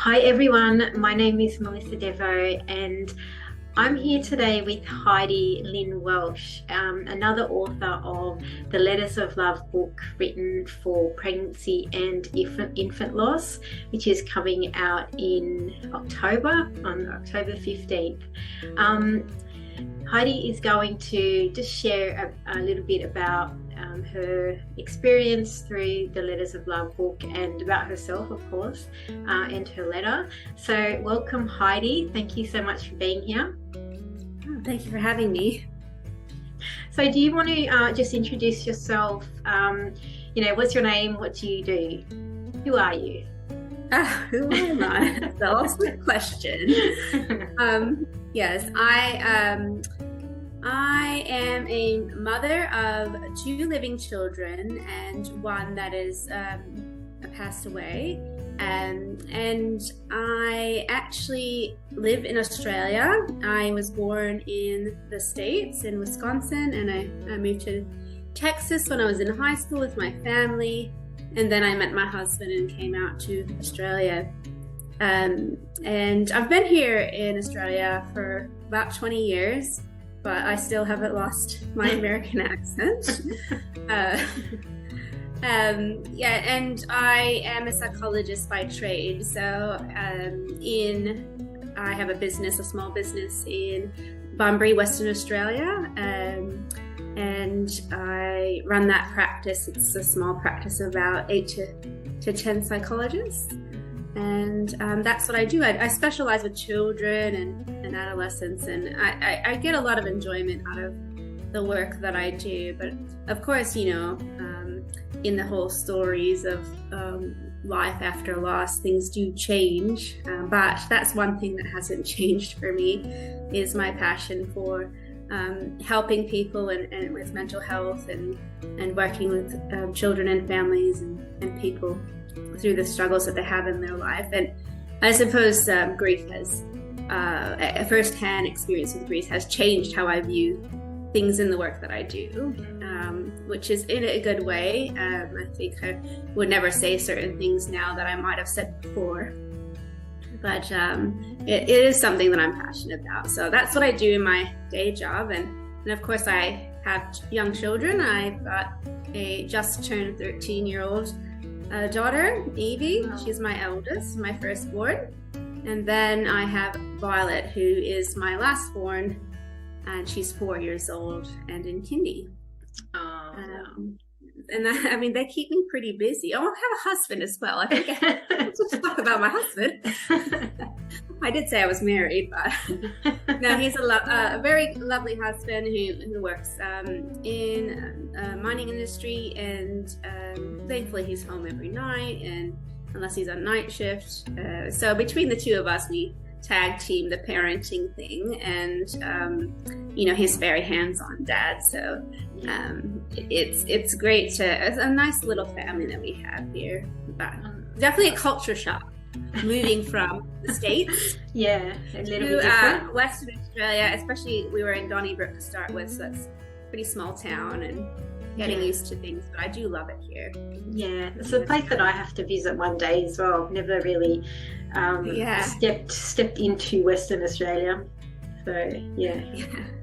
Hi everyone, my name is Melissa Devo and I'm here today with Lynn Welsh, another author of the Letters of Love book written for pregnancy and infant loss, which is coming out in October, on October 15th. Heidi is going to just share a little bit about her experience through the Letters of Love book and about herself, of course, and her letter. So welcome, Heidi. Thank you so much for being here. Oh, thank you for having me. So do you want to just introduce yourself? What's your name? What do you do? Who are you? Who am I? That's an awesome question. Yes, I am a mother of 2 living children and one that is passed away. And I actually live in Australia. I was born in the States, in Wisconsin, and I moved to Texas when I was in high school with my family. And then I met my husband and came out to Australia. And I've been here in Australia for about 20 years, but I still haven't lost my American accent. And I am a psychologist by trade. So I have a small business in Bunbury, Western Australia. And I run that practice. It's a small practice of about 8 to 10 psychologists. And that's what I do. I specialize with children and adolescents, and I get a lot of enjoyment out of the work that I do. But of course, in the whole stories of life after loss, things do change. But that's one thing that hasn't changed for me, is my passion for helping people and with mental health and working with children and families and people through the struggles that they have in their life. And I suppose grief has, a first-hand experience with grief has changed how I view things in the work that I do, which is in a good way. I think I would never say certain things now that I might have said before, but it is something that I'm passionate about. So that's what I do in my day job. And of course I have young children. I've got a just turned 13-year-old daughter, Evie. She's my eldest, my firstborn. And then I have Violet, who is my lastborn, and she's 4 years old and in kindy. And they keep me pretty busy. Oh, I have a husband as well. I think I have to talk about my husband. I did say I was married, but no, he's a very lovely husband who works in mining industry, and thankfully he's home every night, and unless he's on night shift. So between the two of us, we tag team the parenting thing, and he's very hands-on dad, so it's great it's a nice little family that we have here, but definitely a culture shock moving from the States a little bit different. Western Australia, especially. We were in Donnybrook to start with, so it's a pretty small town and getting used to things, but I do love it here. Yeah, it's a place that I have to visit one day as well. I've never really stepped into Western Australia, so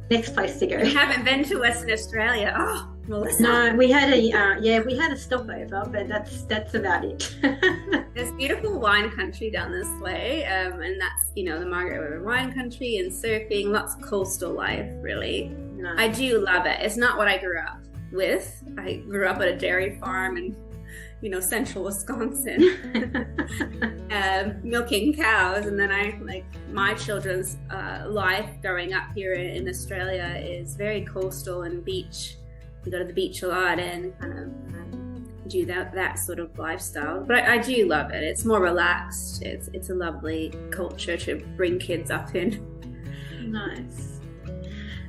next place to go. You haven't been to Western Australia? Oh, Melissa. No, we had a stopover, but that's about it. There's beautiful wine country down this way, and that's the Margaret River wine country and surfing, lots of coastal life. Really, nice. I do love it. It's not what I grew up with. I grew up at a dairy farm in central Wisconsin, milking cows, and then my children's life growing up here in Australia is very coastal and beach. We go to the beach a lot and kind of do that sort of lifestyle, but I do love it. It's more relaxed. It's a lovely culture to bring kids up in. Nice.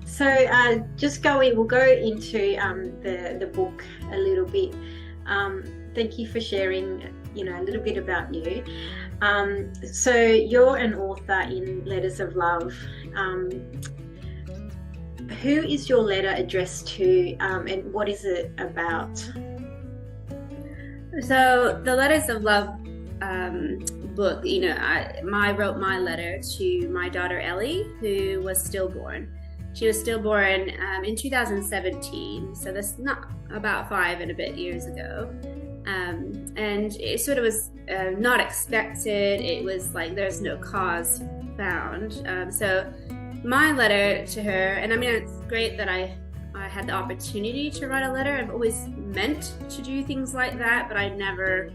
So we'll go into the book a little bit. Thank you for sharing, a little bit about you. So you're an author in Letters of Love. Who is your letter addressed to, and what is it about? So the Letters of Love book, you know, I wrote my letter to my daughter Ellie, who was stillborn. She was stillborn in 2017, so that's not about 5 and a bit years ago. And it sort of was not expected. It was like there's no cause found. So my letter to her, and I mean, it's great that I had the opportunity to write a letter. I've always meant to do things like that, but I never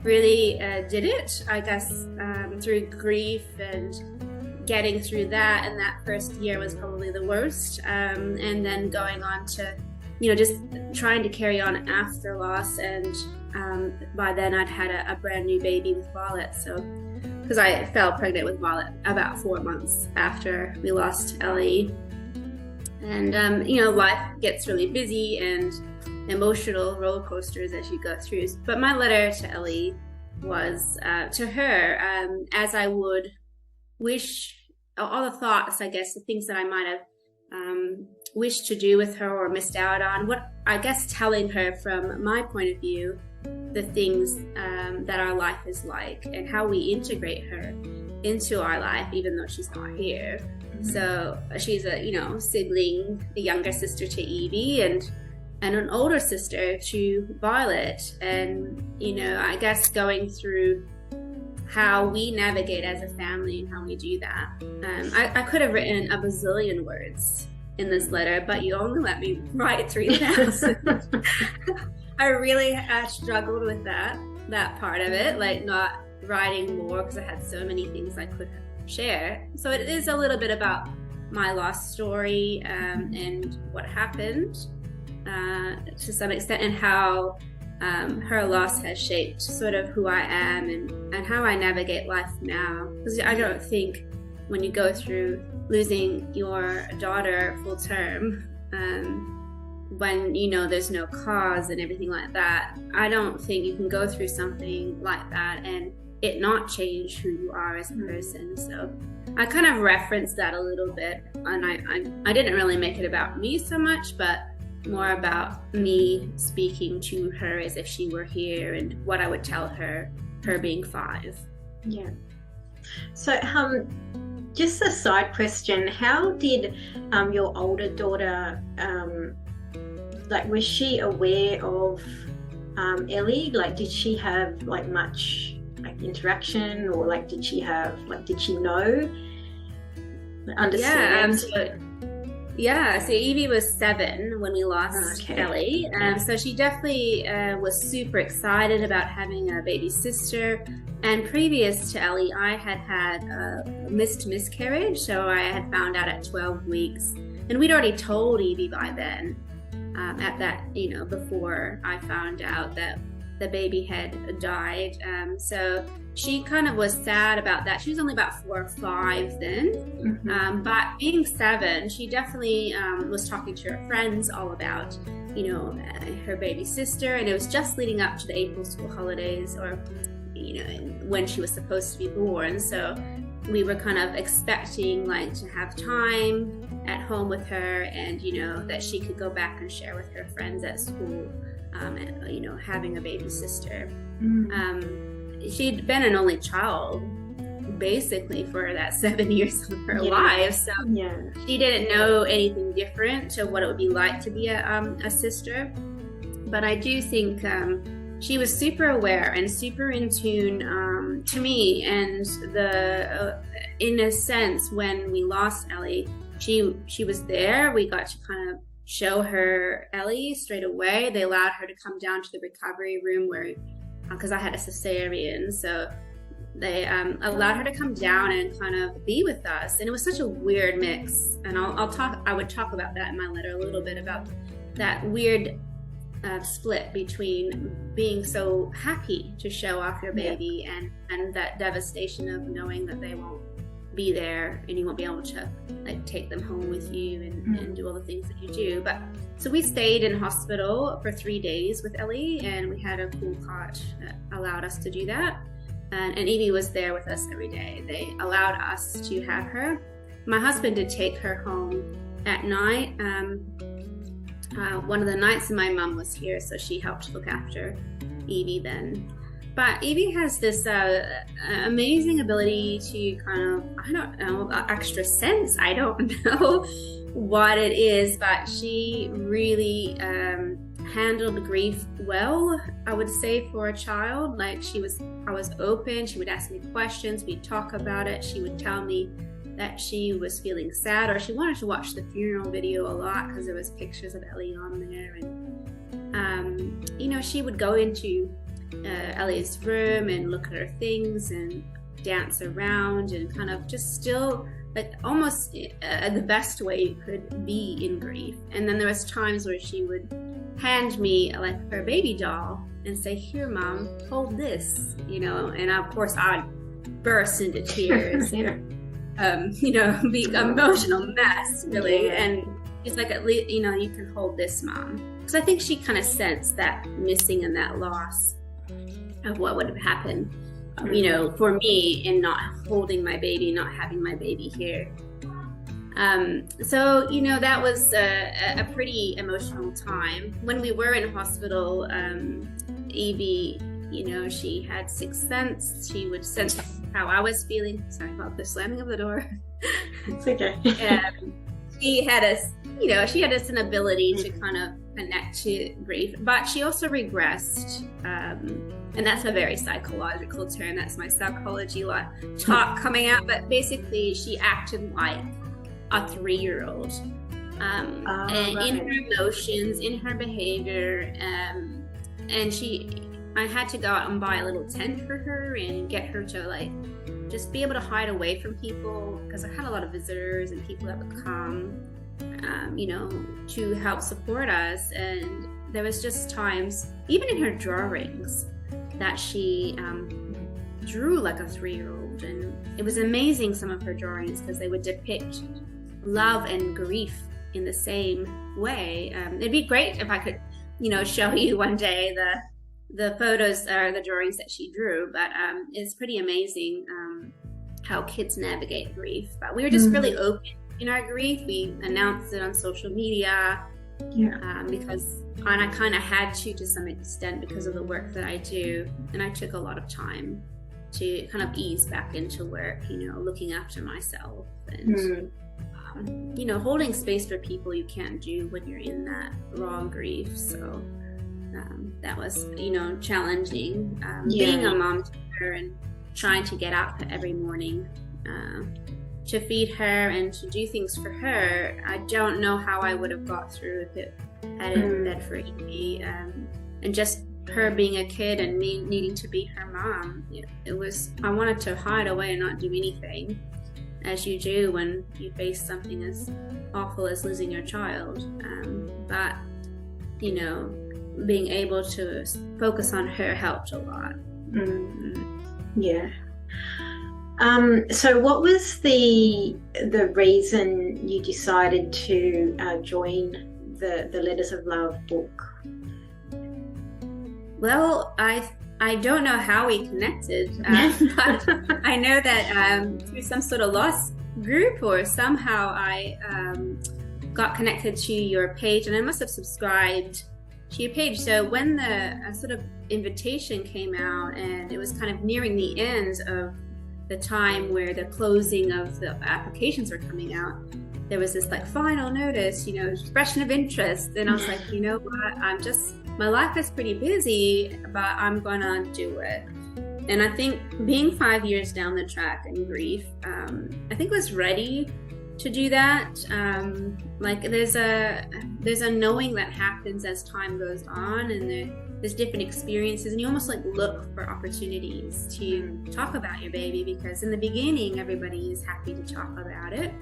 really did it, I guess, through grief and getting through that. And that first year was probably the worst. And then going on to, you know, just trying to carry on after loss. And by then I'd had a brand new baby with Violet. So, because I fell pregnant with Violet about 4 months after we lost Ellie. And, you know, life gets really busy and emotional roller coasters as you go through. But my letter to Ellie was to her, as I would wish, all the thoughts, I guess, the things that I might have wished to do with her or missed out on, what I guess telling her from my point of view, the things that our life is like and how we integrate her into our life, even though she's not here. So she's a, you know, sibling, a younger sister to Evie and an older sister to Violet. And, you know, I guess going through how we navigate as a family and how we do that. I could have written a bazillion words in this letter, but you only let me write 3,000. I really struggled with that part of it, like not writing more because I had so many things I could share. So it is a little bit about my lost story and what happened to some extent, and how her loss has shaped sort of who I am and how I navigate life now. Because I don't think when you go through losing your daughter full term, when you know there's no cause and everything like that, I don't think you can go through something like that and it not change who you are as a person. So I kind of referenced that a little bit, and I didn't really make it about me so much, but more about me speaking to her as if she were here and what I would tell her being 5. Yeah. So just a side question, how did your older daughter, like, was she aware of Ellie? Like, did she have like much like interaction, or like did she know, understand? So Evie was 7 when we lost Ellie, so she definitely was super excited about having a baby sister. And previous to Ellie, I had a missed miscarriage, so I had found out at 12 weeks, and we'd already told Evie by then, at that, you know, before I found out that the baby had died. So she kind of was sad about that. She was only about 4 or 5 then. But being 7, she definitely was talking to her friends all about, you know, her baby sister. And it was just leading up to the April school holidays, or, you know, when she was supposed to be born. So we were kind of expecting like to have time at home with her, and, you know, that she could go back and share with her friends at school. And, you know, having a baby sister. She'd been an only child basically for that 7 years of her life, so she didn't know anything different to what it would be like to be a sister. But I do think she was super aware and super in tune to me, and in a sense, when we lost Ellie, she was there. We got to kind of show her Ellie straight away. They allowed her to come down to the recovery room where, because I had a cesarean, so they allowed her to come down and kind of be with us. And it was such a weird mix. And I would talk about that in my letter a little bit, about that weird split between being so happy to show off your baby and that devastation of knowing that they won't be there and you won't be able to like take them home with you and do all the things that you do. But so we stayed in hospital for 3 days with Ellie, and we had a cool cot that allowed us to do that. And Evie was there with us every day. They allowed us to have her. My husband did take her home at night. One of the nights my mom was here, so she helped look after Evie then. But Evie has this amazing ability to kind of, I don't know, extra sense. I don't know what it is, but she really handled grief well, I would say, for a child. Like I was open. She would ask me questions. We'd talk about it. She would tell me that she was feeling sad, or she wanted to watch the funeral video a lot because there was pictures of Ellie on there. And, she would go into Ellie's room and look at her things and dance around and kind of just still, like, almost the best way you could be in grief. And then there was times where she would hand me like her baby doll and say, "Here, Mom, hold this," and of course I'd burst into tears. Big emotional mess, really. Yeah. And it's like, at least, you can hold this, Mom. Because I think she kind of sensed that missing and that loss of what would have happened, for me in not holding my baby, not having my baby here. So that was a pretty emotional time. When we were in hospital, Evie, she had sixth sense. She would sense how I was feeling. Sorry about the slamming of the door. It's okay. She had us an ability to kind of connect to grief, but she also regressed. And that's a very psychological term. That's my psychology talk coming out. But basically, she acted like a 3-year-old. And right. In her emotions, in her behavior, and I had to go out and buy a little tent for her and get her to just be able to hide away from people, because I had a lot of visitors and people that would come, to help support us. And there was just times, even in her drawings, that she drew like a 3-year-old. And it was amazing, some of her drawings, because they would depict love and grief in the same way. It'd be great if I could, show you one day the photos or the drawings that she drew, but it's pretty amazing how kids navigate grief. But we were just really open in our grief. We announced it on social media, because I kind of had to some extent, because of the work that I do, and I took a lot of time to kind of ease back into work, looking after myself and holding space for people you can't do when you're in that raw grief. So that was, challenging, being a mom to her and trying to get up every morning to feed her and to do things for her. I don't know how I would have got through if it hadn't been for Evie, and just her being a kid and me needing to be her mom. I wanted to hide away and not do anything, as you do when you face something as awful as losing your child. But being able to focus on her helped a lot. Yeah. So what was the reason you decided to join the Letters of Love book? Well, I don't know how we connected, but I know that through some sort of lost group, or somehow I got connected to your page, and I must have subscribed to your page. So when the sort of invitation came out, and it was kind of nearing the end of the time where the closing of the applications were coming out, there was this final notice, expression of interest. And I was like, you know what, my life is pretty busy, but I'm gonna do it. And I think being 5 years down the track in grief, I think was ready to do that. There's a knowing that happens as time goes on, and there's different experiences, and you almost look for opportunities to talk about your baby, because in the beginning everybody is happy to talk about it,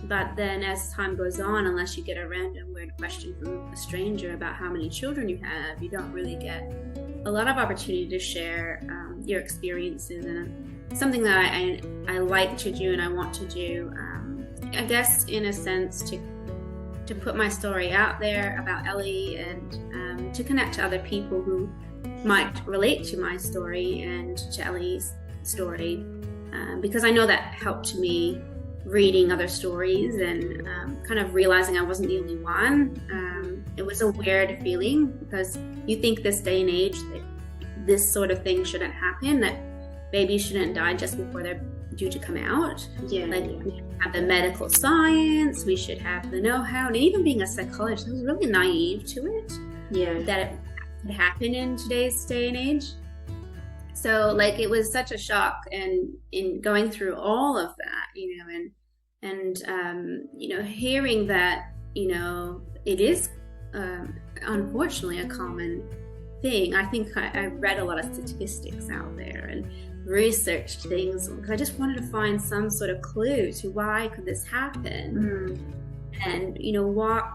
but then as time goes on, unless you get a random weird question from a stranger about how many children you have, you don't really get a lot of opportunity to share your experiences. And something that I like to do and I want to do, I guess in a sense, to put my story out there about Ellie, and to connect to other people who might relate to my story and to Ellie's story, because I know that helped me reading other stories and kind of realizing I wasn't the only one. It was a weird feeling, because you think this day and age that this sort of thing shouldn't happen, that babies shouldn't die just before they're due to come out. We have the medical science, we should have the know-how, and even being a psychologist, I was really naive to it. That it could happen in today's day and age. So like it was such a shock, and in going through all of that, and hearing that, it is unfortunately a common thing. I think I read a lot of statistics out there and researched things because I just wanted to find some sort of clue to why could this happen, and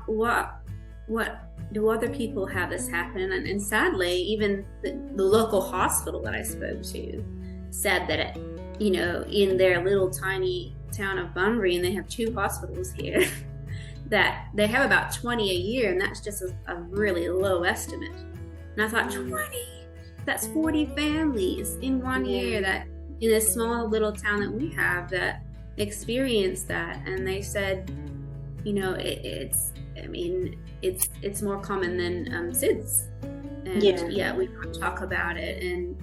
what do other people have this happen. And sadly, even the local hospital that I spoke to said that it, in their little tiny town of Bunbury, and they have 2 hospitals here, that they have about 20 a year, and that's just a really low estimate. And I thought, 20, that's 40 families in one year, that in this small little town that we have, that experience that. And they said, it's more common than SIDS. And we don't talk about it. And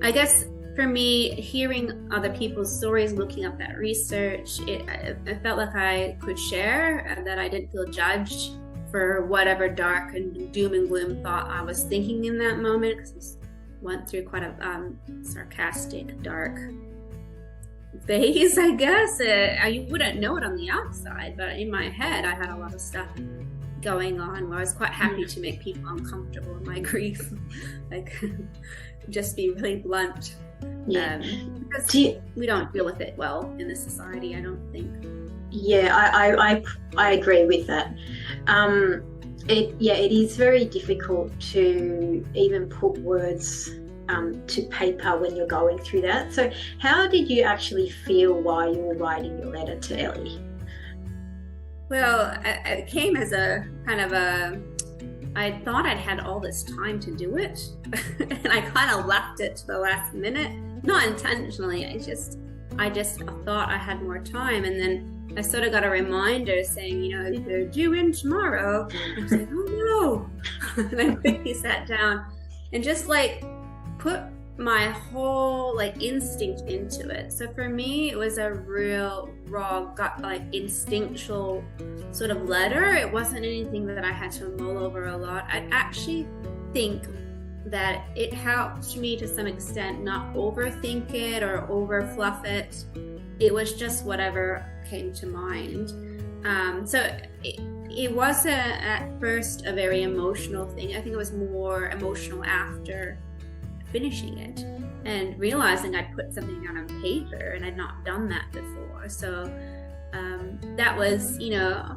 I guess for me, hearing other people's stories, looking up that research, I felt like I could share, that I didn't feel judged for whatever dark and doom and gloom thought I was thinking in that moment, because I went through quite a sarcastic, dark phase, I guess. You wouldn't know it on the outside, but in my head, I had a lot of stuff going on where I was quite happy to make people uncomfortable in my grief, like just be really blunt. Because we don't deal with it well in this society, I don't think. I agree with that. It is very difficult to even put words to paper when you're going through that. So how did you actually feel while you were writing your letter to Ellie? Well, it came as a kind of I thought I'd had all this time to do it, and I kind of left it to the last minute, not intentionally. I just thought I had more time, and then I sort of got a reminder saying, they're due in tomorrow. I was like, oh no! And I quickly sat down and just put my whole instinct into it. So for me, it was a real raw gut, instinctual sort of letter. It wasn't anything that I had to mull over a lot. I actually think that it helped me to some extent not overthink it or over fluff it. It was just whatever came to mind. So it was at first a very emotional thing. I think it was more emotional after finishing it and realizing I'd put something down on paper, and I'd not done that before. So that was,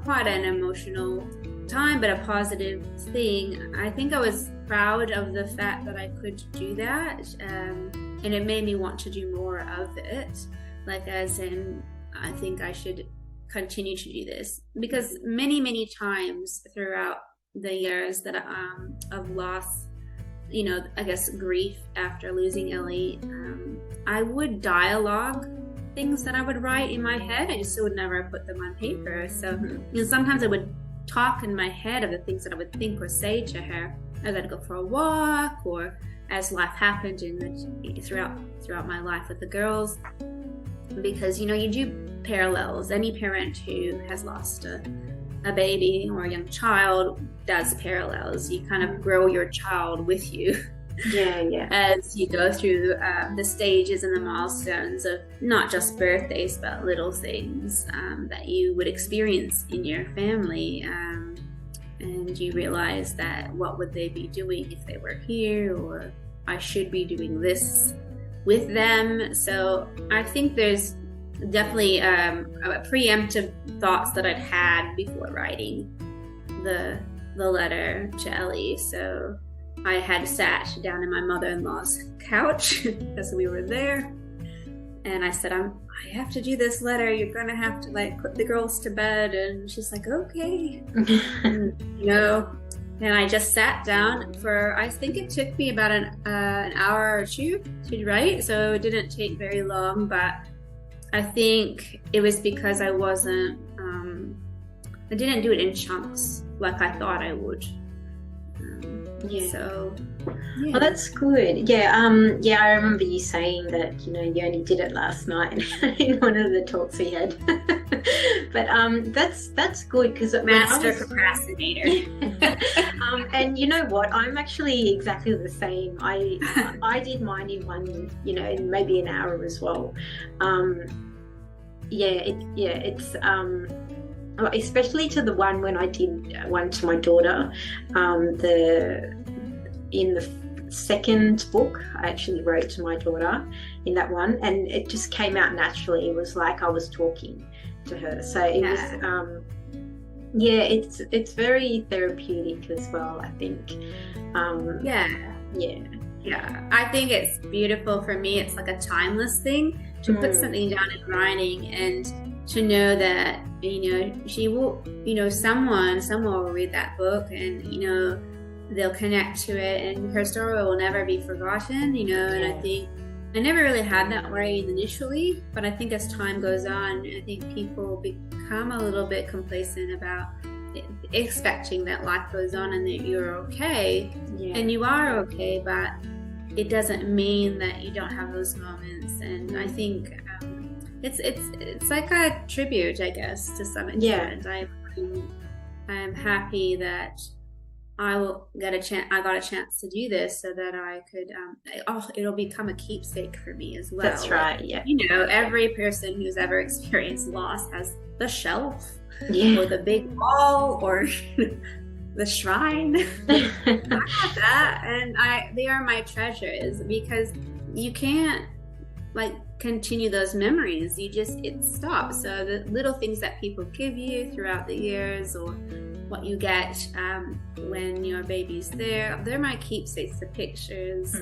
quite an emotional time, but a positive thing. I think I was proud of the fact that I could do that, and it made me want to do more of it. As in, I think I should continue to do this, because many times throughout the years that of loss, I guess grief after losing Ellie, I would dialogue things that I would write in my head. I just would never put them on paper. So sometimes I would talk in my head of the things that I would think or say to her as I'd go for a walk, or as life happened throughout my life with the girls. Because you do parallels. Any parent who has lost a baby or a young child does parallels. You kind of grow your child with you. As you go through the stages and the milestones of not just birthdays, but little things that you would experience in your family. And you realize that what would they be doing if they were here, or I should be doing this with them. So I think there's definitely preemptive thoughts that I'd had before writing the letter to Ellie. So I had sat down in my mother-in-law's couch because we were there, and I said, I have to do this letter. You're gonna have to put the girls to bed. And she's like, okay. And I just sat down for, I think it took me about an hour or two to write, so it didn't take very long. But I think it was because I didn't do it in chunks like I thought I would. Yeah. So Oh, that's good. Yeah, yeah, I remember you saying that, you only did it last night in one of the talks we had. But that's good because when I master was procrastinator. and you know what? I'm actually exactly the same. I did mine in one, in maybe an hour as well. It's especially to the one when I did one to my daughter, in the second book I actually wrote to my daughter in that one, and it just came out naturally. It was like I was talking to her, so it was it's very therapeutic as well, I think. I think it's beautiful. For me, it's like a timeless thing to put something down in writing and to know that she will, someone will read that book and they'll connect to it, and her story will never be forgotten, and I think I never really had that worry initially, but I think as time goes on, I think people become a little bit complacent about expecting that life goes on and that you're okay, and you are okay, but it doesn't mean that you don't have those moments. And I think it's like a tribute, I guess, to some extent. I'm happy that I got a chance to do this so that I could, it'll become a keepsake for me as well. That's right, yeah. Every person who's ever experienced loss has the shelf or the big wall or the shrine. I have that, and they are my treasures, because you can't continue those memories. It stops. So the little things that people give you throughout the years, or what you get when your baby's there, they're my keepsakes, the pictures,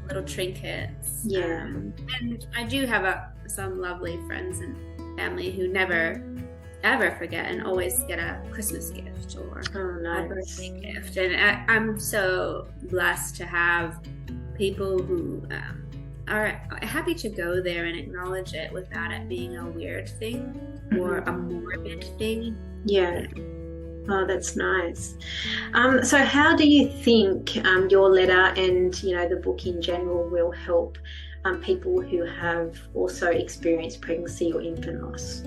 little trinkets. And I do have some lovely friends and family who never ever forget and always get a Christmas gift or a birthday gift. And I'm so blessed to have people who are happy to go there and acknowledge it without it being a weird thing or a morbid thing. Oh, that's nice. So how do you think your letter and the book in general will help people who have also experienced pregnancy or infant loss?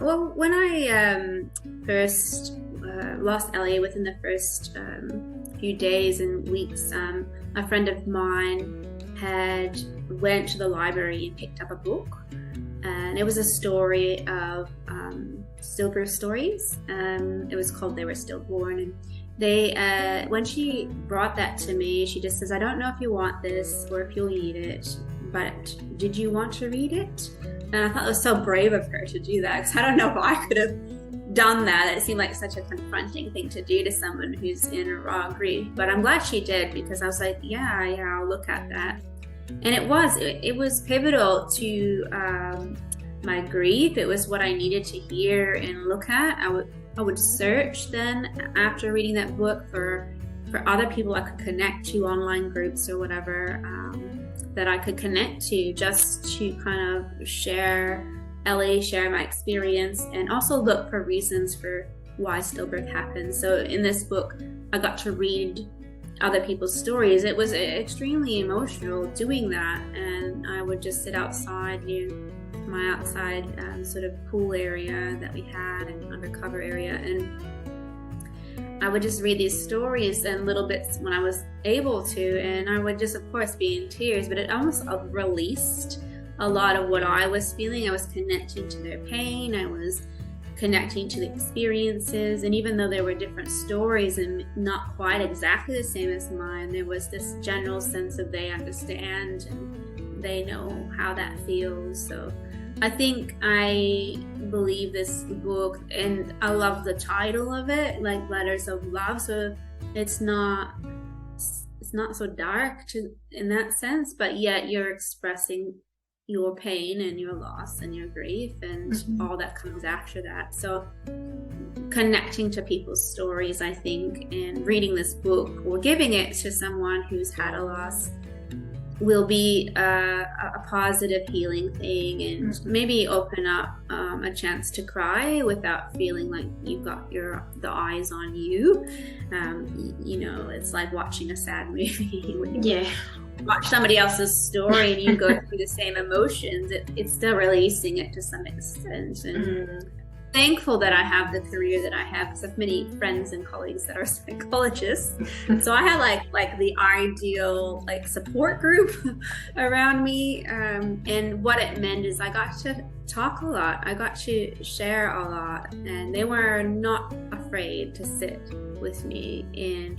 Well, when I first lost Ellie, within the first few days and weeks, a friend of mine had went to the library and picked up a book, and it was a story of stillbirth stories. It was called They Were Stillborn, and they when she brought that to me, she just says, I don't know if you want this or if you'll need it, but did you want to read it? And I thought it was so brave of her to do that, because I don't know if I could have done that. It seemed like such a confronting thing to do to someone who's in raw grief, but I'm glad she did, because I was like, I'll look at that. And it was pivotal to my grief. It was what I needed to hear and look at. I would search then after reading that book for other people I could connect to, online groups or whatever, that I could connect to, just to kind of share Ellie, share my experience, and also look for reasons for why stillbirth happened. So in this book, I got to read other people's stories. It was extremely emotional doing that, and I would just sit outside near my outside sort of pool area that we had, and undercover area, and I would just read these stories and little bits when I was able to, and I would just, of course, be in tears, but it almost released a lot of what I was feeling. I was connecting to their pain, I was connecting to the experiences, and even though there were different stories and not quite exactly the same as mine, there was this general sense of they understand and they know how that feels. So I think I believe this book, and I love the title of it, like Letters of Love. So it's not so dark in that sense, but yet you're expressing your pain and your loss and your grief and all that comes after that. So connecting to people's stories, I think, and reading this book or giving it to someone who's had a loss, will be a positive healing thing, and maybe open up a chance to cry without feeling like you've got the eyes on you. It's like watching a sad movie when you watch somebody else's story and you go through the same emotions. It's still releasing it to some extent, and thankful that I have the career that I have, because I have many friends and colleagues that are psychologists. So I had like the ideal support group around me, and what it meant is I got to talk a lot, I got to share a lot, and they were not afraid to sit with me in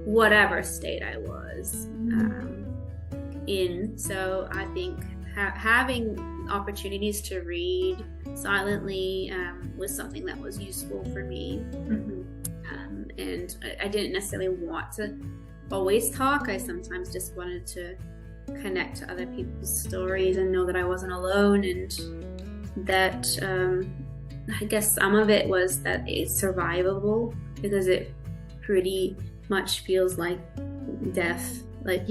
whatever state I was in. So I think having opportunities to read silently was something that was useful for me. And I didn't necessarily want to always talk. I sometimes just wanted to connect to other people's stories and know that I wasn't alone, and that I guess some of it was that it's survivable, because it pretty much feels like death.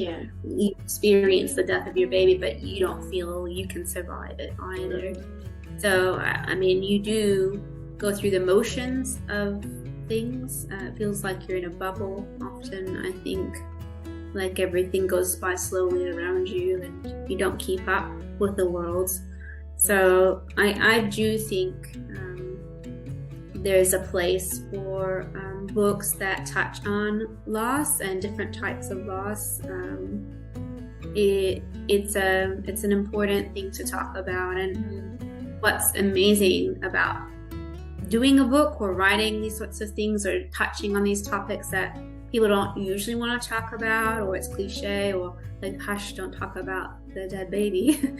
You experience the death of your baby, but you don't feel you can survive it either. So I mean, you do go through the motions of things. It feels like you're in a bubble often. I think like everything goes by slowly around you, and you don't keep up with the world. So I do think there's a place for books that touch on loss and different types of loss. It's an important thing to talk about, and what's amazing about doing a book or writing these sorts of things or touching on these topics that people don't usually want to talk about, or it's cliche, or like, hush, don't talk about the dead baby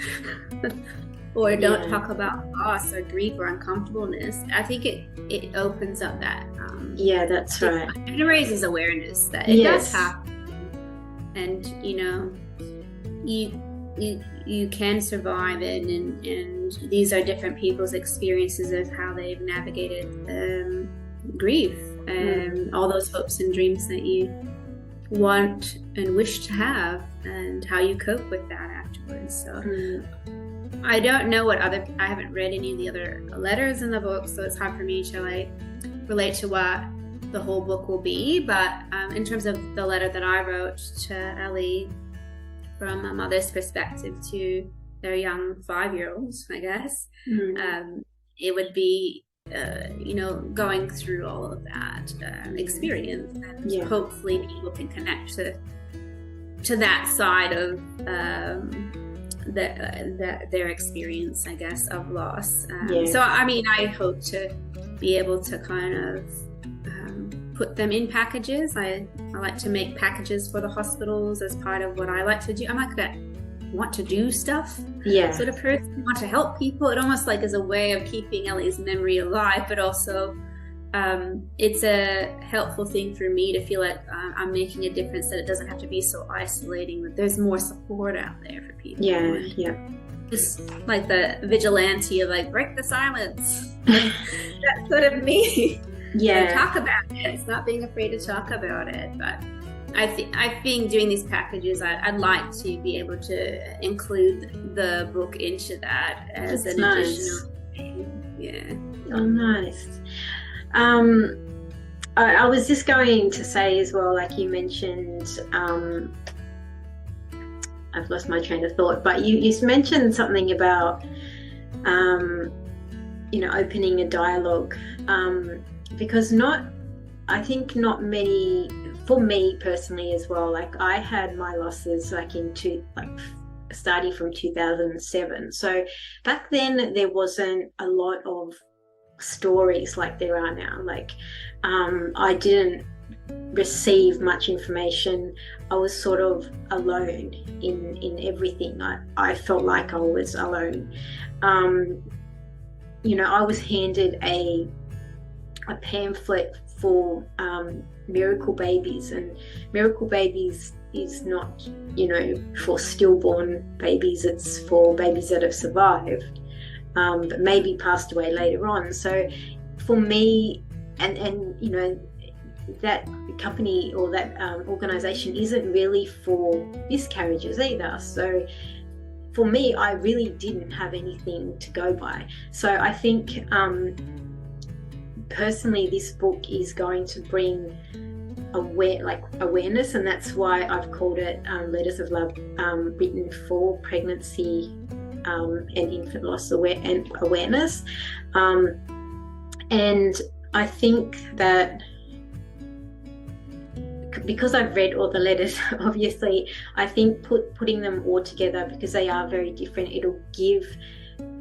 or don't talk about loss or grief or uncomfortableness. I think it opens up that that's right. It raises awareness that it does happen, and you can survive it, and these are different people's experiences of how they've navigated grief and all those hopes and dreams that you want and wish to have, and how you cope with that afterwards. So I don't know I haven't read any of the other letters in the book, so it's hard for me to relate to what the whole book will be. But in terms of the letter that I wrote to Ellie, from a mother's perspective to their young 5-year-olds, I guess, it would be going through all of that experience, and hopefully people can connect to that side of their experience, I guess, of loss. So I mean, I hope to be able to kind of put them in packages. I like to make packages for the hospitals as part of what I like to do. I'm like that want to do stuff sort of person, want to help people. It almost like is a way of keeping Ellie's memory alive, but also it's a helpful thing for me to feel like I'm making a difference, that it doesn't have to be so isolating, that there's more support out there for people. Just like the vigilante of like, break the silence. That's sort of me. Talk about it. It's not being afraid to talk about it. But I think doing these packages, I'd like to be able to include the book into that as an additional thing. Oh, nice. I was just going to say as well, like you mentioned, I've lost my train of thought, but you mentioned something about opening a dialogue, because I think not many, for me personally as well, like I had my losses starting from 2007. So back then there wasn't a lot of stories like there are now. Like I didn't receive much information. I was sort of alone in everything. I felt like I was alone. I was handed a pamphlet for miracle babies, and miracle babies is not for stillborn babies, it's for babies that have survived but maybe passed away later on. So for me, and that company or that organization isn't really for miscarriages either. So for me, I really didn't have anything to go by. So I think personally, this book is going to bring awareness, and that's why I've called it Letters of Love, written for pregnancy and infant loss awareness. And I think that because I've read all the letters, obviously, I think putting them all together, because they are very different, it'll give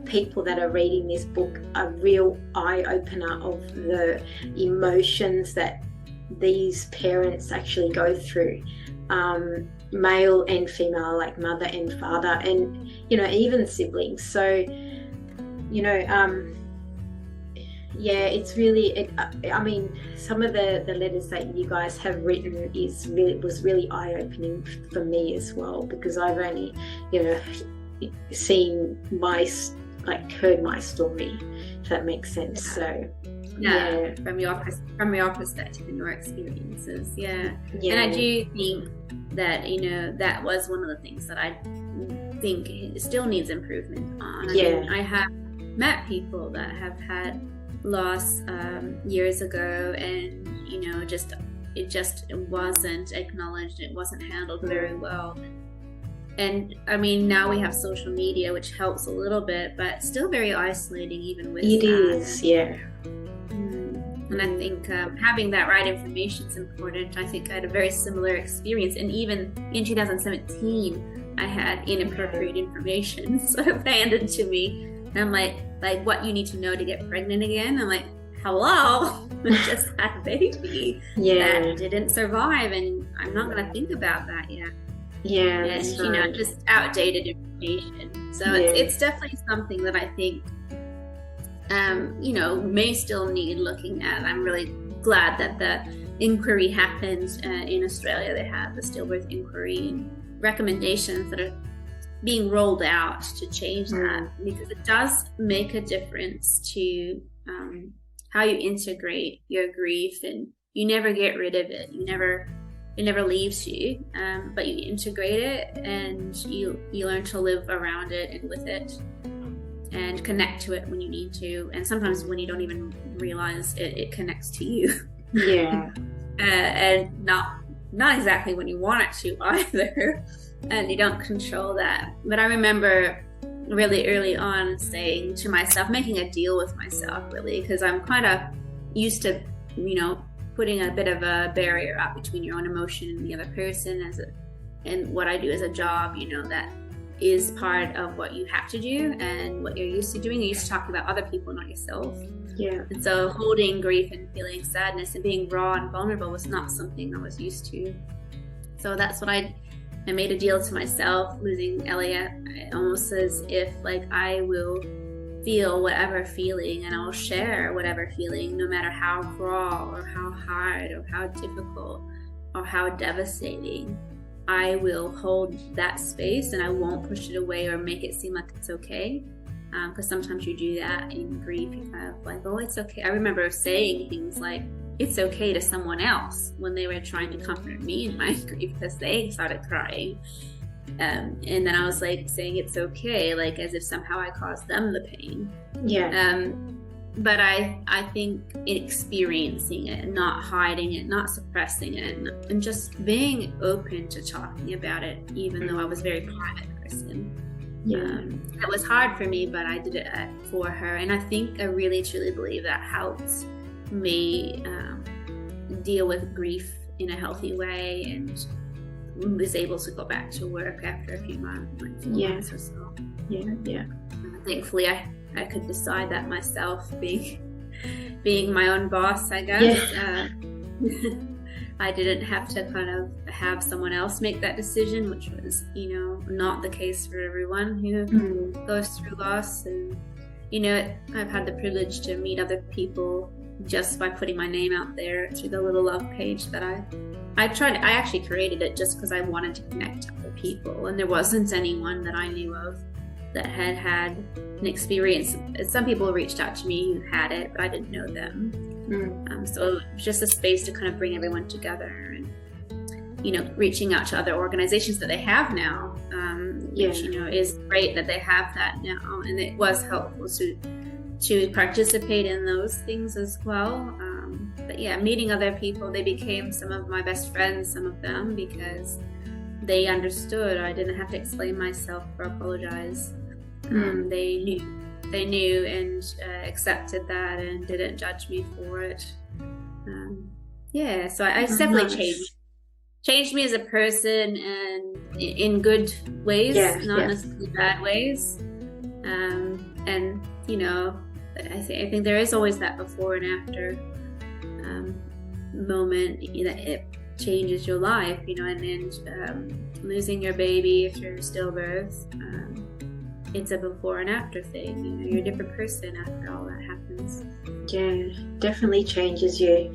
people that are reading this book a real eye-opener of the emotions that these parents actually go through, male and female, like mother and father, and even siblings. So it's really I mean, some of the letters that you guys have written was really eye-opening for me as well, because I've only seen heard my story, if that makes sense. So yeah, from your perspective and your experiences, and I do think that that was one of the things that I think it still needs improvement on. I mean, I have met people that have had loss years ago, and it just wasn't acknowledged, it wasn't handled very well. And I mean, now we have social media, which helps a little bit, but still very isolating even with it. It is, yeah. And I think having that right information is important. I think I had a very similar experience, and even in 2017, I had inappropriate information sort of handed to me. And I'm like what you need to know to get pregnant again? I'm like, hello, I just had a baby that didn't survive, and I'm not going to think about that yet. Yeah, and just outdated information. So it's definitely something that I think may still need looking at. I'm really glad that the inquiry happened in Australia. They have the stillbirth inquiry and recommendations that are being rolled out to change that, because it does make a difference to how you integrate your grief, and you never get rid of it. It never leaves you, but you integrate it, and you learn to live around it and with it, and connect to it when you need to. And sometimes when you don't even realize it connects to you. Yeah. And not exactly when you want it to either. And you don't control that. But I remember really early on saying to myself, making a deal with myself, really, because I'm kind of used to, putting a bit of a barrier up between your own emotion and the other person and what I do as a job, that is part of what you have to do and what you're used to doing. You're used to talking about other people, not yourself. Yeah. And so holding grief and feeling sadness and being raw and vulnerable was not something I was used to. So that's what I made a deal to myself, losing Ellie, almost as if I will feel whatever feeling, and I'll share whatever feeling, no matter how raw or how hard or how difficult or how devastating. I will hold that space, and I won't push it away or make it seem like it's okay. Because sometimes you do that in grief. You're kind of oh, it's okay. I remember saying things like, it's okay to someone else when they were trying to comfort me in my grief because they started crying. And then I was saying it's okay, as if somehow I caused them the pain. Yeah. But I think experiencing it, not hiding it, not suppressing it, and just being open to talking about it, even though I was a very private person. Yeah. It was hard for me, but I did it for her. And I think I really, truly believe that helped me deal with grief in a healthy way, and was able to go back to work after a few months, 4 months or so. Yeah. Thankfully, I could decide that myself, being my own boss, I guess. Yeah. I didn't have to kind of have someone else make that decision, which was, not the case for everyone who goes through loss. And, I've had the privilege to meet other people just by putting my name out there through the Little Love page that I actually created it just because I wanted to connect to other people, and there wasn't anyone that I knew of that had an experience. Some people reached out to me who had it, but I didn't know them. So just a space to kind of bring everyone together, and reaching out to other organizations that they have now, which is great that they have that now, and it was helpful to participate in those things as well. But yeah, meeting other people, they became some of my best friends, some of them, because they understood. I didn't have to explain myself or apologize. They knew and accepted that and didn't judge me for it. So I definitely changed me as a person, and in good ways, not necessarily bad ways. And I think there is always that before and after moment that it changes your life, and losing your baby through stillbirth. It's a before and after thing. You're a different person after all that happens. Yeah, definitely changes you.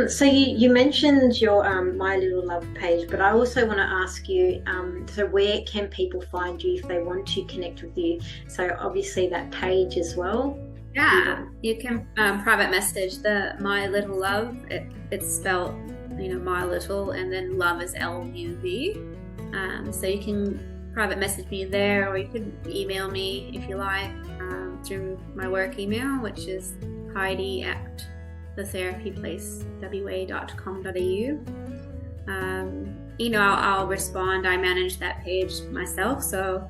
So you mentioned your My Little Love page, but I also want to ask you, so where can people find you if they want to connect with you? So obviously that page as well. Yeah, you can private message the My Little Love. It's spelled, My Little, and then love is LUV. So you can private message me there, or you can email me if you like through my work email, which is heidi@thetherapyplacewa.com.au. I'll respond. I manage that page myself, so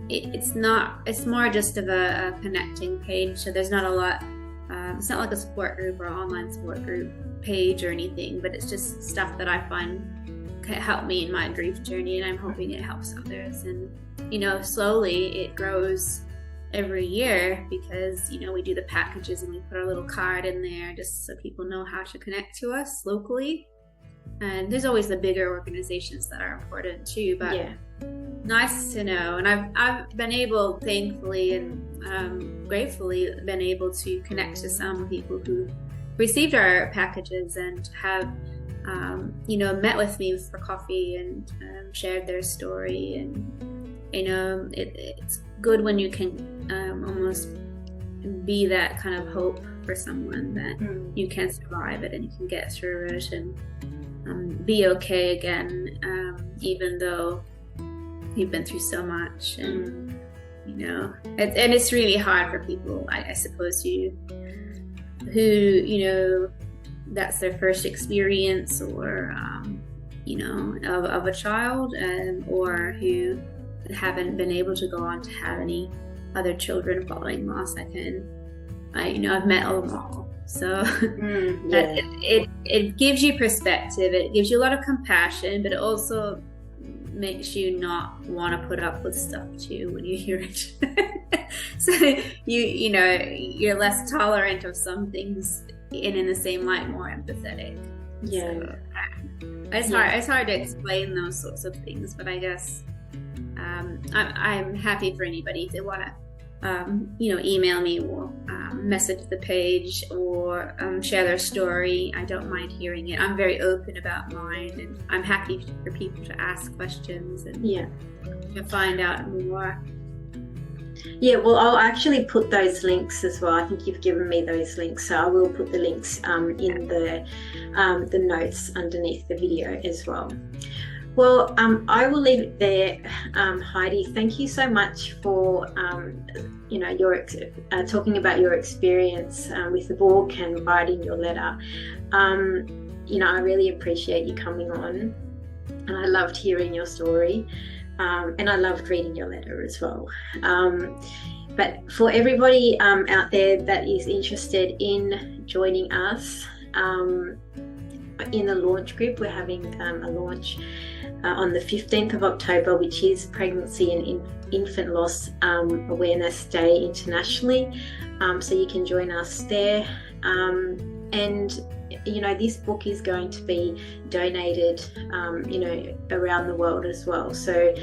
it's more just of a connecting page. So there's not a lot. It's not like a support group or online support group page or anything, but it's just stuff that I find help me in my grief journey, and I'm hoping it helps others. And slowly it grows every year, because we do the packages and we put our little card in there just so people know how to connect to us locally. And there's always the bigger organizations that are important too, but nice to know. And I've been able, thankfully and gratefully, been able to connect to some people who received our packages and have met with me for coffee and shared their story. And it's good when you can almost be that kind of hope for someone, that you can survive it and you can get through it and be okay again, even though you've been through so much. And and it's really hard for people, I suppose, who that's their first experience, or of a child, or who haven't been able to go on to have any other children following loss. I've met them all, so it gives you perspective. It gives you a lot of compassion, but it also makes you not want to put up with stuff too when you hear it. So you're less tolerant of some things, and in the same light more empathetic. So, it's hard to explain those sorts of things, but I guess I'm happy for anybody if they want to email me or message the page or share their story. I don't mind hearing it. I'm very open about mine, and I'm happy for people to ask questions and to find out more. Yeah, well, I'll actually put those links as well. I think you've given me those links, so I will put the links in the notes underneath the video as well. Well, I will leave it there. Heidi, thank you so much for your talking about your experience with the book and writing your letter. I really appreciate you coming on, and I loved hearing your story. And I loved reading your letter as well. But for everybody out there that is interested in joining us in the launch group, we're having a launch on the 15th of October, which is Pregnancy and Infant Loss Awareness Day internationally. So you can join us there. And this book is going to be donated, around the world as well. So,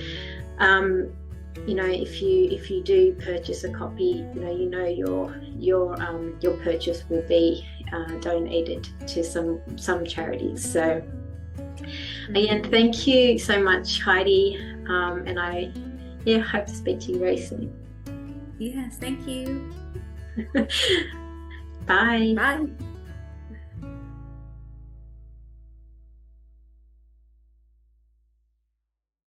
if you do purchase a copy, your purchase will be donated to some charities. So, again, thank you so much, Heidi, and I hope to speak to you very soon. Yes, thank you. Bye. Bye.